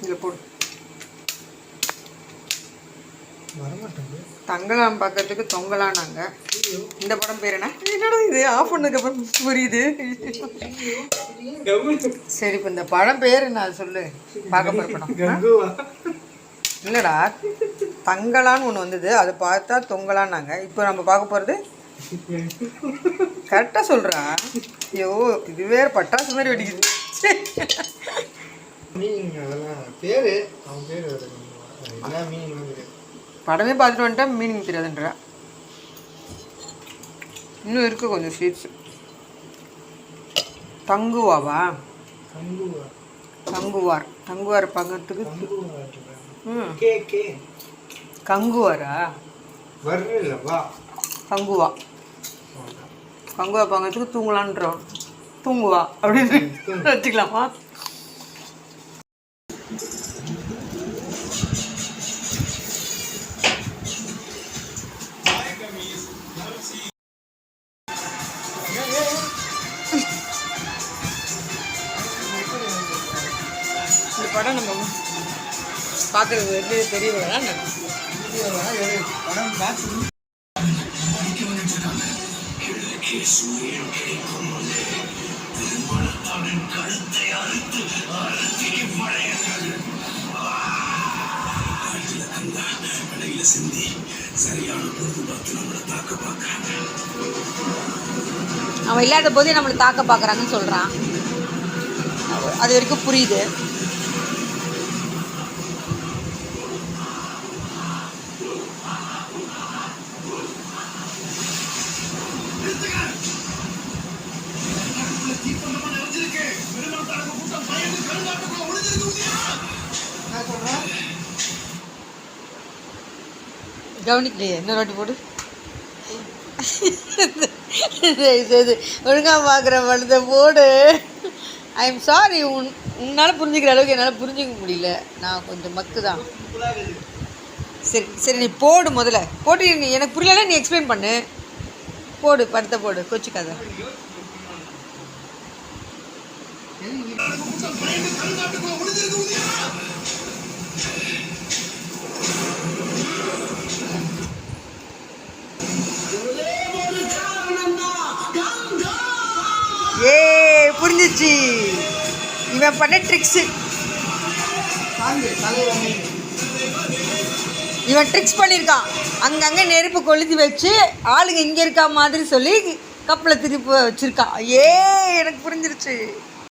இதில் போடு. தங்கலாம் பார்க்கறதுக்கு தொங்கலாம். நாங்கள் இந்த படம் பேர் என்ன? என்னடா இது ஆஃப் பண்ணதுக்கப்புறம் புரியுது. சரி, இப்போ இந்த படம் பேர் என்ன சொல்லு. பார்க்க போகிற படம் இல்லைடா, தங்கலான்னு ஒன்று வந்தது, அதை பார்த்தா தொங்கலான்னாங்க. இப்போ நம்ம பார்க்க போகிறது கரெக்டாக சொல்கிறா. ஐயோ, இது வேறு பட்டாசு மாதிரி வெடிக்குது. படமே பார்த்துட்டு வந்துட்டா மீனிங் தெரியாதுன்ற. இன்னும் இருக்கு கொஞ்சம் ஸ்வீட்ஸ். தங்குவாவா? தங்குவார். தங்குவார் பார்க்கறதுக்கு கங்குவாரா? கங்குவா. கங்குவா பார்க்கறதுக்கு தூங்கலான்றோம். தூங்குவா அப்படின்னு வச்சுக்கலாமா? இந்த படம் நம்ம பார்க்குறது வந்து தெரியவா? படம் பார்த்து அவன் இல்லாத போதே நம்மளை தாக்க பார்க்குறாங்கன்னு சொல்கிறான். அது வரைக்கும் புரியுது. கவனிக்கலையே, இன்னொரு வாட்டி போடு. ஒழுங்காக பார்க்குற படத்தை போடு. ஐ எம் சாரி, உன்னால் புரிஞ்சுக்கிற அளவுக்கு என்னால் புரிஞ்சிக்க முடியல. நான் கொஞ்சம் மக்கு தான். சரி சரி, நீ போடு. முதல்ல போட்டு நீ எனக்கு புரியலன்னா நீ எக்ஸ்பிளைன் பண்ணு. போடு, படத்தை போடு, கொச்சிக்காத. ஏ புரிஞ்சிச்சு. இவன் பண்ண ட்ரிக்ஸு. இவன் ட்ரிக்ஸ் பண்ணியிருக்கான். அங்கங்கே நெருப்பு கொளுத்தி வச்சு ஆளுங்க இங்கே இருக்கா மாதிரி சொல்லி கப்பலை திருப்பி வச்சுருக்கான். ஏ எனக்கு புரிஞ்சிருச்சு.